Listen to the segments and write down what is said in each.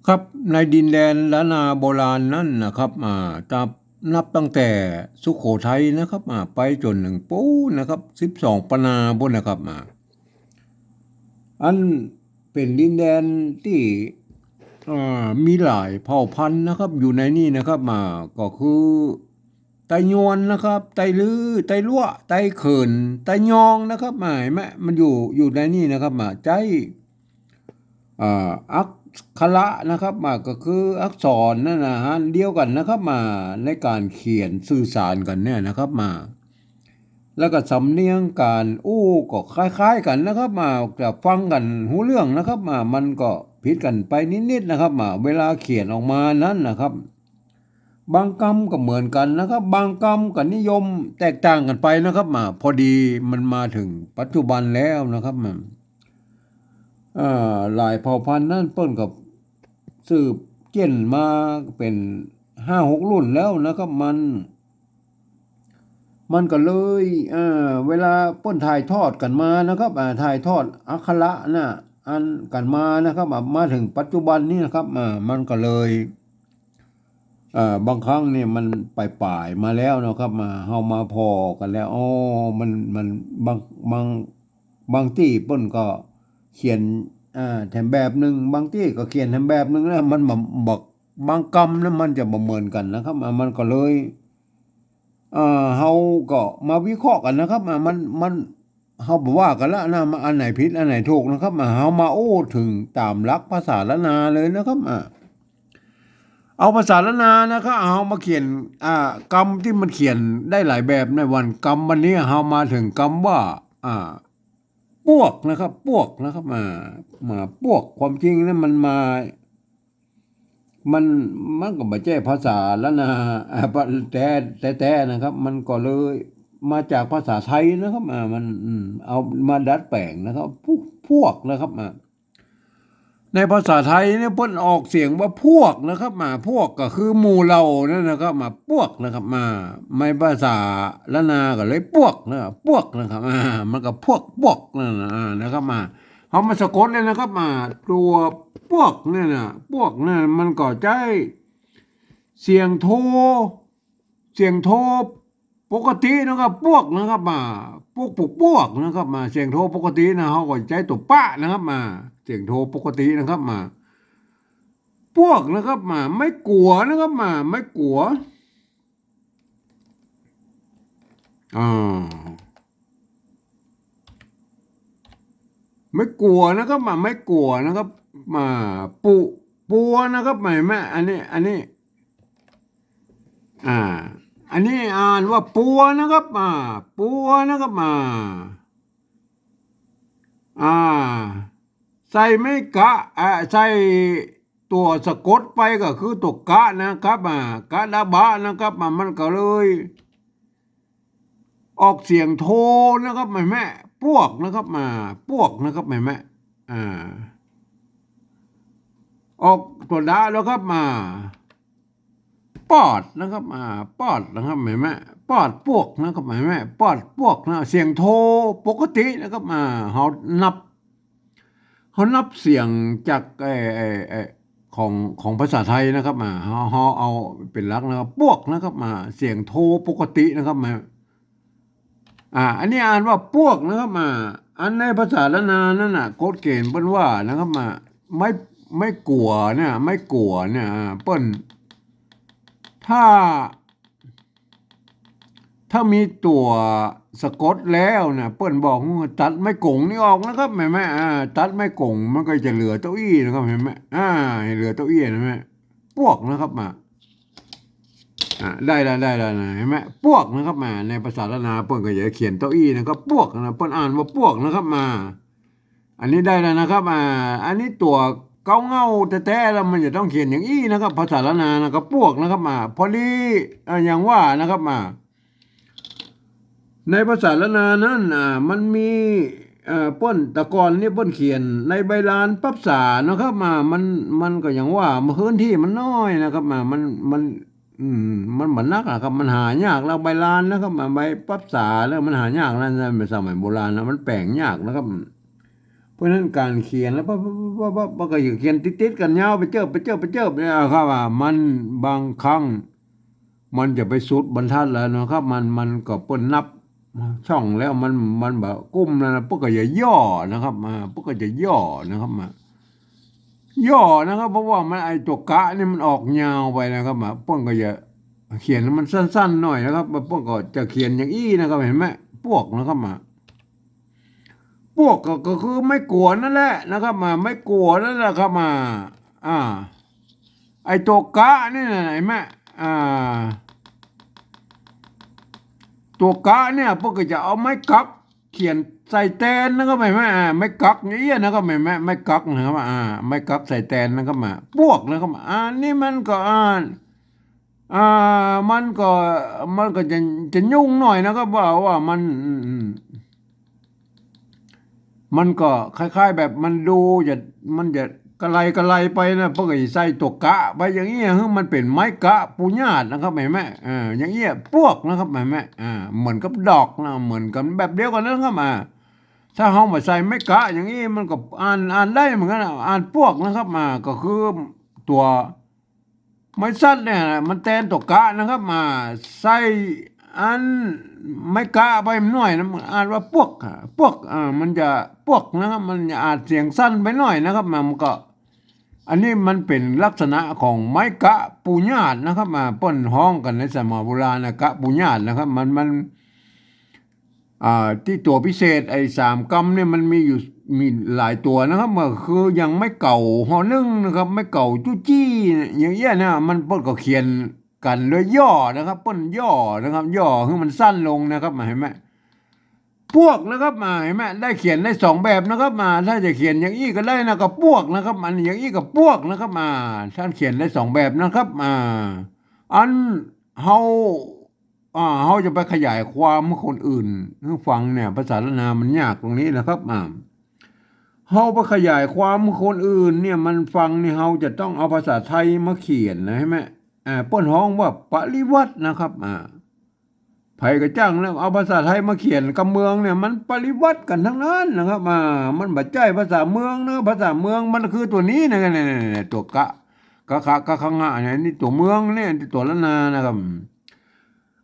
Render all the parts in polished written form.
ครับในดินแดนล้านนาโบราณนั่นนะครับนับตั้งแต่สุโขทัยนะครับไปจนถึงปูนะครับ12ปนาบนนะครับอันเป็นดินแดนที่มีหลายเผ่าพันธุ์นะครับอยู่ในนี่นะครับก็คือไตยวนนะครับไตลือไตลั่วไตเขินไตยองนะครับเห็นไหมมันอยู่ในนี่นะครับใจ อักขระนะครับก็คืออักษรนั่นนะฮะเดียวกันนะครับในการเขียนสื่อสารกันเนี่ยนะครับแล้วก็สำเนียงการก็คล้ายๆกันนะครับจะฟังกันหูเรื่องนะครับมันก็ผิดกันไปนิดๆนะครับเวลาเขียนออกมานั้นนะครับบางคำก็เหมือนกันนะครับบางคำก็นิยมแตกต่างกันไปนะครับพอดีมันมาถึงปัจจุบันแล้วนะครับหลายเผ่าพันธุ์นั่นเปิ้นกับสืบเกี่ยนมาเป็น5-6รุ่นแล้วนะครับมันก็เลยเวลาเปิ้นถ่ายทอดกันมานะครับถ่ายทอดอักขระนะอันกันมานะครับมาถึงปัจจุบันนี้นะครับมันก็เลยบางครั้งเนี่ยมันป่ายมาแล้วนะครับเฮามาพอกันแล้วมันบางบางที่เปิ้นก็เขียนแถมแบบหนึ่งบางที่ก็เขียนแถมแบบหนึ่งแล้วมันบอกบางคำนั้นมันจะบ่เหมือนกันนะครับมันก็เลยเฮาก็มาวิเคราะห์กันนะครับมันเฮาบอกว่ากันแล้วนะอันไหนผิดอันไหนถูกนะครับเฮามาถึงตามหลักภาษาล้านนาเลยนะครับเอาภาษาล้านนานะครับเฮามาเขียนกรรมที่มันเขียนได้หลายแบบในวันกรรมวันนี้เฮามาถึงกรรมว่าพวกนะครับพวกนะครับพวกความจริงนั้นมันก็ไม่ใช่ภาษาแล้วนะแต่นะครับมันก็เลยมาจากภาษาไทยนะครับมันเอามาดัดแปลงนะครับพวกนะครับในภาษาไทยเนี่ยเพิ่นออกเสียงว่าพวกนะครับพวกก็คือหมู่เรานั่นนะครับพวกนะครับไม่ภาษาละนาก็เลยพวกนะครับพวกนะครับมันก็พวกนั่นนะครับเขามาสะกดเลยนะครับตัวพวกเนี่ยนะพวกเนี่ยมันก็ใช้เสียงโทเสียงโทปกตินะครับพวกนะครับพวกนะครับเสียงโทปกตินะเขาก็ใช้ตัวปะนะครับเสียงโทปกตินะครับพวกนะครับไม่กลัวนะครับไม่กลัวอ่าไม่กลัวนะครับไม่กลัวนะครับมาปุปัวนะครับไม่อันนี้อ่าอันนี้อ่านว่าปัวนะครับปัวนะครับใส่ไม่กะใส่ตัวสะกดไปก็คือตัวกะนะครับกะดาบะนะครับมันก็เลยออกเสียงโทนะครับแม่พวกนะครับพวกนะครับแม่ออกตัวดาแล้วครับปอดนะครับปอดนะครับแม่ปอดพวกนะครับแม่ปอดพวกนะเสียงโทปกตินะครับนับ เขานับเสียงจากของภาษาไทยนะครับเขาเอาเป็นหลักนะครับพวกนะครับเสียงโทปกตินะครับอันนี้อ่านว่าพวกนะครับอันในภาษาละนานั่นน่ะโคดเกณฑ์เปิ้นว่านะครับไม่ไม่กลัวเนี่ยไม่กลัวเนี่ยเปิ้นถ้า ถ้ามีตัวสะกดแล้วนะเปิ้นบอกว่าตัดไม้กงนี่ออกนะครับแม่ตัดไม้กงมันก็จะเหลือเก้าอี้นะครับแม่เหลือเก้าอี้นะแม่พวกนะครับได้นะเห็นไหมพวกนะครับในภาษาละนาเปิ้นก็จะเขียนเก้าอี้นะครับพวกนะเปิ้นอ่านว่าพวกนะครับอันนี้ได้แล้วนะครับอันนี้ตัวเก้าเงาแต่แล้วมันจะต้องเขียนอย่างอี้นะครับภาษาละนานะครับพวกนะครับพอดีอย่างว่านะครับในภาษาละนานั้นมันมีป้นตะกอนนี่ป้นเขียนในใบลานปับษานะครับมันก็อย่างว่าพื้นที่มันน้อยนะครับมันเหมือนนักอะครับมันหายากแล้วใบลานนะครับใบปับษาแล้วมันหายากแล้วในสมัยโบราณนะมันแปลงยากนะครับ เพ ราะฉะนั้นการเขียนแล้วก็อย่าเขียนติดๆกันยาวไปเจอเนี่ยครับว่ามันบางครั้งมันจะไปสุดบรรทัดแล้วนะครับ มันก็เปิ้นนับช่องแล้วมันแบบกุ้มนะพวกก็จะย่อนะครับมาพวกก็จะย่อนะครับมาย่อนะครับเพราะว่ามันไอตัวกะนี่มันออกยาวไปนะครับมาพวกก็จะเขียนมันสั้นๆหน่อยนะครับพวกก็จะเขียนอย่างอี้นะครับเห็นไหมพวกนะครับมา พวกก็คือไม่กลัวนั่นแหละนะครับมาไม่กลัวนั่นแหละครับมาอ่าไอตัวกะนี่นะเห็นไหมอ่าตัวกะเนี่ยพวกก็จะเอาไม้กักเขียนใส่แตนนะครับเห็นไหมไม้กักอย่างเงี้ยนะครับเห็นไหมไม้กักนะครับไม้กักใส่แตนนะครับมาพวกนะครับนี่มันก็อ่ามันก็จะยุ่งหน่อยนะครับว่ามันก็คล้ายๆแบบมันดูมันจะกระไรไปนะเพราะไอ้ใส่ตัวกะไปอย่างเงี้ยมันเป็นไม้กะปูญาตนะครับเห็นไหมอย่างเงี้ยพวกนะครับเห็นไหมเหมือนกับดอกนะเหมือนกันแบบเดียวกันนะครับถ้าเฮามาใส่ไม้กะอย่างงี้มันก็อ่านได้เหมือนกันอ่านพวกนะครับก็คือตัวไม้สั้นเนี่ยมันแทนตัวกะนะครับใส่อันไม่กะไปหน่อยนะมันอ่านว่าพวกมันจะพวกนะครับมันจะอ่านเสียงสั้นไปหน่อยนะครับมันก็อันนี้มันเป็นลักษณะของไม้กะปูญาตนะครับป้นห้องกันในสมัยโบราณนะกะปูญาตนะครับมันที่ตัวพิเศษไอ้3 กำเนี่ยมันมีหลายตัวนะครับก็คือยังไม่เก่าหอนึ่งนะครับไม่เก่าจู้จี้อย่างเงี้ยนะมันเปิ้นก็เขียนกันเลยย่อนะครับเปิ้นย่อนะครับย่อคือมันสั้นลงนะครับเห็นไหมพวกนะครับเห็นไหมได้เขียนได้2 แบบนะครับถ้าจะเขียนอย่างนี้ก็ได้นะกับพวกนะครับมันอย่างนี้กับพวกนะครับท่านเขียนได้2 แบบนะครับอันเฮาเขาจะไปขยายความให้คนอื่นฟังเนี่ยภาษาละนามันยากตรงนี้นะครับเขาไปขยายความให้คนอื่นเนี่ยมันฟังเนี่ยเขาจะต้องเอาภาษาไทยมาเขียนนะใช่ไหมป้นห้องว่าปริวัตินะครับไผกระจ้างแล้วเอาภาษาไทยมาเขียนกับเมืองเนี่ยมันปริวัติกันทั้งนั้นนะครับมันบัดใจภาษาเมืองนะภาษาเมืองมันคือตัวนี้นะเนี่ยตัวกะข้างหน้าเนี่ยนี่ตัวเมืองเนี่ยตัวละนานะครับ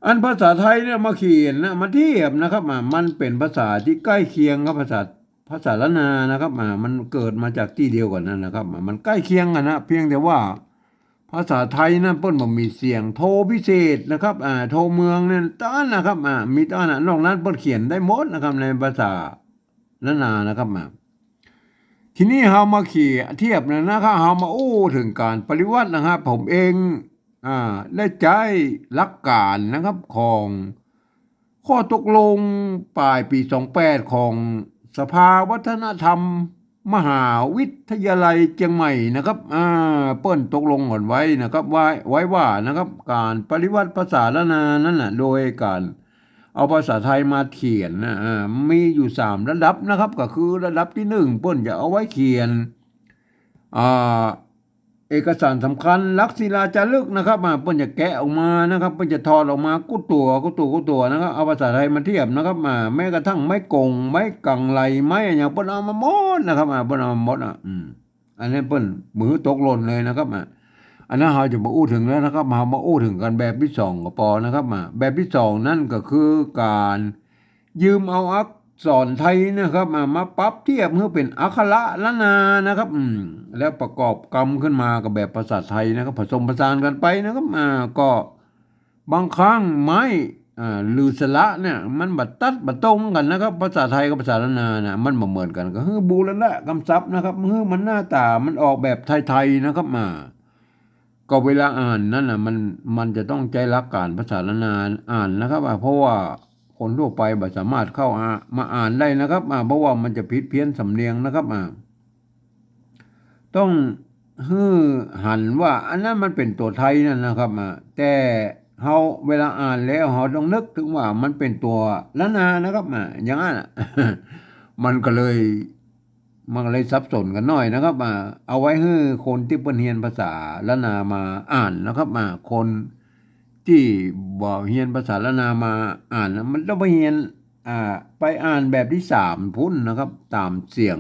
อันภาษาไทยเนี่ยมาเขียนนะมาเทียบนะครับมันเป็นภาษาที่ใกล้เคียงกับภาษาละนานะครับมันเกิดมาจากที่เดียวกันนั่นนะครับมันใกล้เคียงกันนะเพียงแต่ว่าภาษาไทยนั่นเปิ้นบ่มีเสียงโทพิเศษนะครับโทเมืองเนี่ยต้านนะครับมีต้านนอกนั้นเปิ้นเขียนได้หมดนะครับในภาษาละนานะครับทีนี้เฮามาเทียบนะครับเฮามาถึงการปริวัตินะครับผมเองได้ใจหลักการนะครับของข้อตกลงปลายปี28ของสภาวัฒนธรรมมหาวิทยาลัยเชียงใหม่นะครับเปิ้นตกลงกันไว้นะครับไว้ว่านะครับการปริวัติภาษาละนานั่นน่ะโดยการเอาภาษาไทยมาเขียนนะมีอยู่3 ระดับนะครับก็คือระดับที่1เปิ้นจะเอาไว้เขียนเอกสารสำคัญลักษณ์ศิลาจารึกนะครับเปิ้นจะแกะออกมานะครับเปิ้นจะถอดออกมากุดตัวนะครับเอาภาษาไทยมาเทียบนะครับแม้กระทั่งไม้กงไม้กังไหลไม้อย่างเปิ้นเอามาหมดนะครับเปิ้นเอามาหมดอันนี้เปิ้นมือตกหล่นเลยนะครับอันนั้นเราจะมาถึงแล้วนะครับมาถึงกันแบบที่2ก็พอนะครับแบบที่2นั่นก็คือการยืมเอาอักษรไทยนะครับมาปรับเทียบเพื่อเป็นอักขระละนานะครับแล้วประกอบกรรมขึ้นมากับแบบภาษาไทยนะครับผสมผสานกันไปนะครับก็บางครั้งไม้หรือสระเนี่ยมันบัดตัดบัดตรงกันนะครับภาษาไทยกับภาษาละนานะมันบ่เหมือนกันก็คือบูรณะกำศัพท์นะครับมันหน้าตามันออกแบบไทยๆนะครับก็เวลาอ่านนั่นน่ะมันจะต้องใจรักการภาษาละนาอ่านนะครับเพราะว่าคนทั่วไปบ่สามารถเข้ามาอ่านได้นะครับเพราะว่ามันจะผิดเพี้ยนสำเนียงนะครับต้องหันว่าอันนั้นมันเป็นตัวไทยนั่นนะครับแต่เฮาเวลาอ่านแล้วเฮาต้องนึกถึงว่ามันเป็นตัวละนานะครับอย่างนั้นมันก็เลยสับสนกันหน่อยนะครับเอาไว้ให้คนที่เพิ่นเรียนภาษาละนามาอ่านนะครับคนที่บ่เรียนภาษาละนามาอ่านมันต้องไปเรียนไปอ่านแบบที่3พุ่นนะครับตามเสียง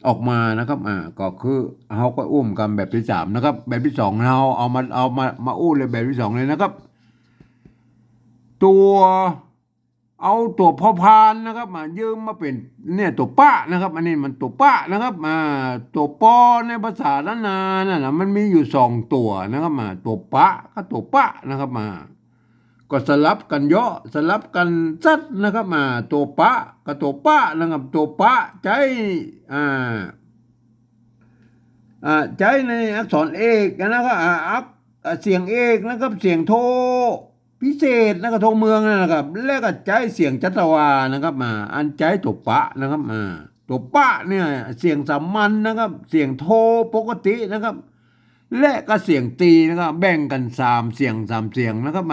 ออกมานะครับก็คือเขาก็อุ้มกันแบบที่สามนะครับ แบบที่สองเราเอามาอู้เลยแบบที่สองเลยนะครับ ตัวเอาตัวพอพานนะครับมายืมมาเป็นเนี่ยตัวป้านะครับ อันนี้มันตัวป้านะครับตัวปอในภาษาล้านนานั่นนะมันมีอยู่สองตัวนะครับตัวป้าก็ตัวป้านะครับก็สลับกันเยอะสลับกันซัดนะครับตัวป้ากับตัวป้านะครับตัวป้าใจอ่าใจในอักษรเอกนะครับเสียงเอกนะครับเสียงโทพิเศษนะครับโทเมืองนะครับแล้วก็ใจเสียงจัตวานะครับอันใจตัวปะนะครับตัวปะเนี่ยเสียงสามัญนะครับเสียงโทปกตินะครับและก็เสียงตีนะครับแบ่งกัน3 เสียงนะครับ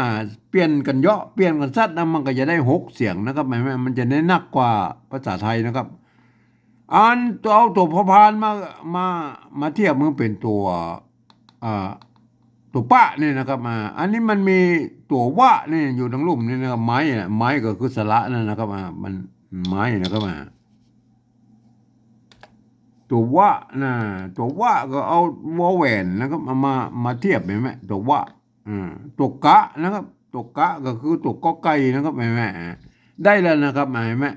เปลี่ยนกันเยอะเปลี่ยนกันซัดนะมันก็จะได้6 เสียงนะครับมันจะได้นักกว่าภาษาไทยนะครับอันเอาตัวพอพานมาเทียบมันเป็นตัวตัวปะเนี่ยนะครับอันนี้มันมีตัววะนี่อยู่ทั้งลุ่มนี่นะครับไม้ก็คือสระนั่นนะครับมันไม้นะครับตัววะตัววะก็เอาวอแหวนนะครับมาเทียบเห็นไหมตัววะตัวกะนะครับตัวกะก็คือตัวกอไก่นะครับเห็นไหมได้แล้วนะครับเห็นไหม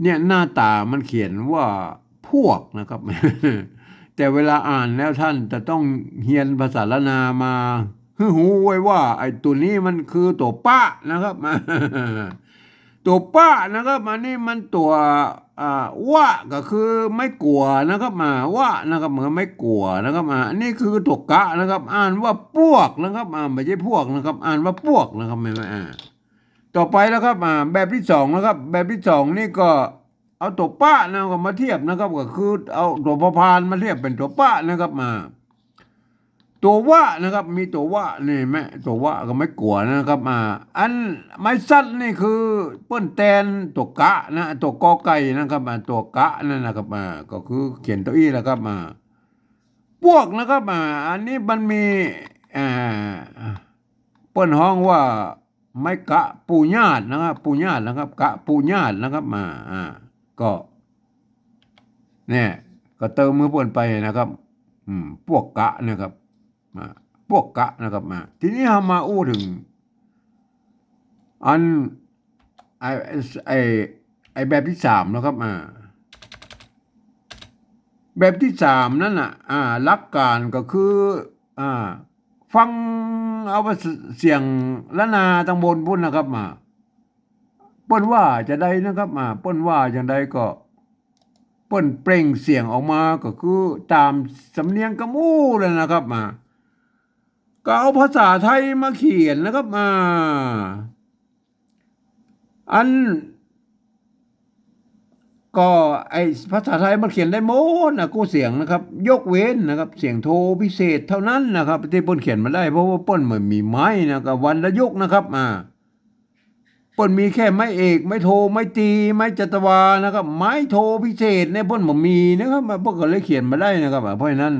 เนี่ยหน้าตามันเขียนว่าพวกนะครับ แต่เวลาอ่านแล้วท่านจะต้องเรียนภาษาละนามาหูไว้ว่าไอ้ตัวนี้มันคือตัวป้านะครับ ตัวป้านะครับอันนี้มันตัวว่าก็คือไม่กลัวนะครับว่านะครับเหมือนไม่กลัวนะครับอันนี้คือตัวกะนะครับอ่านว่าพวกนะครับไม่ใช่พวกนะครับอ่านว่าพวกนะครับไม่ต่อไปแล้วครับแบบที่สองนะครับแบบที่สองนี่ก็เอาตัวป้านะครับมาเทียบนะครับก็คือเอาตัวพพานมาเทียบเป็นตัวป้านะครับตัวว่านะครับมีตัวว่านี่แม่ตัวว่าก็ไม่กลัวนะครับอันไม้สั้นนี่คือเปิ้นแตนตัวกะนะตัวกอไก่นะครับตัวกะนั่นนะครับก็คือเขียนตัวอีแล้วครับพวกนะครับอันนี้มันมีเปิ้นห้องว่าไม่กะปูญาตินะครับปูญาตินะครับกะปูญาตินะครับก็เนี่ยก็เติมมือเปิ้นไปนะครับพวกกะนะครับพวกกะนะครับทีนี้เรามาอู้ถึงอันไอแบบที่สามนะครับแบบที่สามนั่นหลักการก็คือฟังเอาเสียงละนาตังบนพุ่นนะครับเปิ้นว่าจะได้นะครับเปิ้นว่าจังใดก็เปิ้นเปล่งเสียงออกมาก็คือตามสำเนียงกะมู่เลยนะครับก็เอาภาษาไทยมาเขียนนะครับอันก็ไอภาษาไทยมันเขียนได้หมดนะกู้เสียงนะครับยกเว้นนะครับเสียงโทพิเศษเท่านั้นนะครับที่เปิ้นเขียนมาได้เพราะว่าเปิ้นมันมีไม้นะครับวันละยกนะครับเปิ้นมีแค่ไม้เอกไม้โทไม้ตีไม้จัตวานะครับไม้โทพิเศษเนี่ยเปิ้นบ่มีนะครับเปิ้นก็เลยเขียนมาได้นะครับเพราะฉะนั้น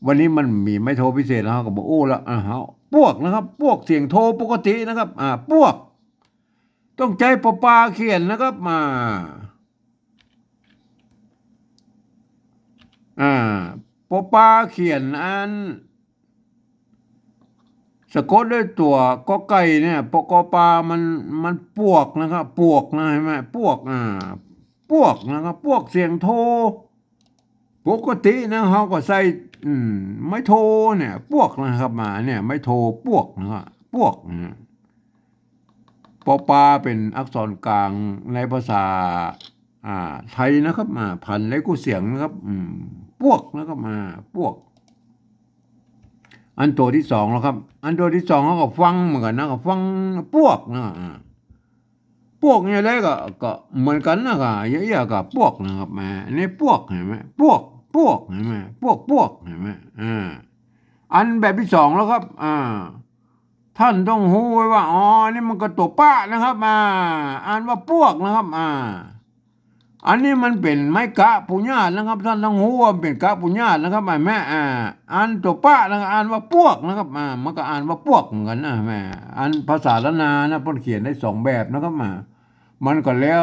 วันนี้มันมีไม้โทพิเศษแล้วก็บอกโอ้ละพวกนะครับพวกเสียงโทปกตินะครับพวกต้องใจปปาเขียนนะครับปปาเขียนอันสะกดด้วยตัวกอไก่เนี่ยปกปามันพวกนะครับพวกนะเห็นไหมพวกพวกนะครับพวกเสียงโทปกตินะเขาก็ใส่ไม่โทเนี่ยพวกนะครับเนี่ยไม่โทพวกนะครับพวกปปาเป็นอักษรกลางในภาษาไทยนะครับพันและกู้เสียงนะครับพวกนะครับพวกอันตัวที่สองแล้วครับอันตัวที่สองเขาก็ฟังเหมือนกันนะก็ฟังพวกนะพวกเนี่ยเลยก็เหมือนกันนะครับเยอะๆกับพวกนะครับอันนี้พวกเห็นไหมพวกเห็นไหมพวกเห็นไหมอันแบบที่สองแล้วครับท่านต้องรู้ไว้ว่าอ๋อนี่มันก็ตัวป้านะครับอ่านว่าพวกนะครับอันนี้มันเป็นไม้กะปุญญาตนะครับท่านต้องรู้ว่าเป็นกะปุญญาตนะครับแม่อ่านตัวป้านะครับอ่านว่าพวกนะครับมันก็อ่านว่าพวกเหมือนกันนะแม่อันภาษาละนานะเพิ่นเขียนได้2 แบบนะครับมันก็แล้ว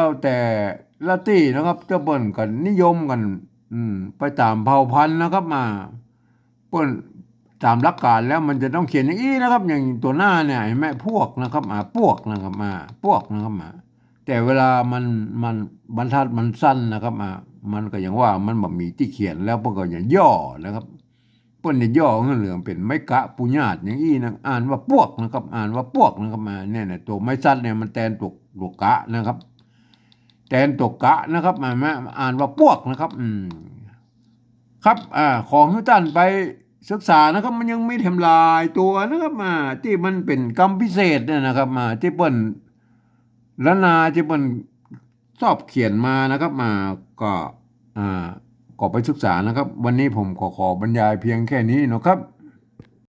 ละตี้นะครับจะเปิ้นกันนิยมกันไปตามเผ่าพันธุ์นะครับมาเปิ้นตามหลักการแล้วมันจะต้องเขียนอย่างนี้นะครับ อย่างตัวหน้าเนี่ยเห็นไหมพวกนะครับพวกนะครับพวกนะครับแต่เวลามันบรรทัดมันสั้นนะครับมันก็อย่างว่ามันแบบมีที่เขียนแล้วเพิ่นก็อย่างย่อนะครับเปิ้นเนี่ยย่อเงินเหลืองเป็นไม้กะปุญาตอย่างนี้นะอ่านว่าพวกนะครับอ่านว่าพวกนะครับเนี่ยตัวไม้สั้นเนี่ยมันแทนตัวกะนะครับแทนตัวกะนะครับอ่านว่าพวกนะครับครับของทุกท่านไปศึกษานะครับมันยังไม่ทำลายตัวนะครับที่มันเป็นกรรมพิเศษเนี่ยนะครับที่เปิ้นละนาที่เปิ้นชอบเขียนมานะครับก็ก็ไปศึกษานะครับวันนี้ผมขอบรรยายเพียงแค่นี้นะครับ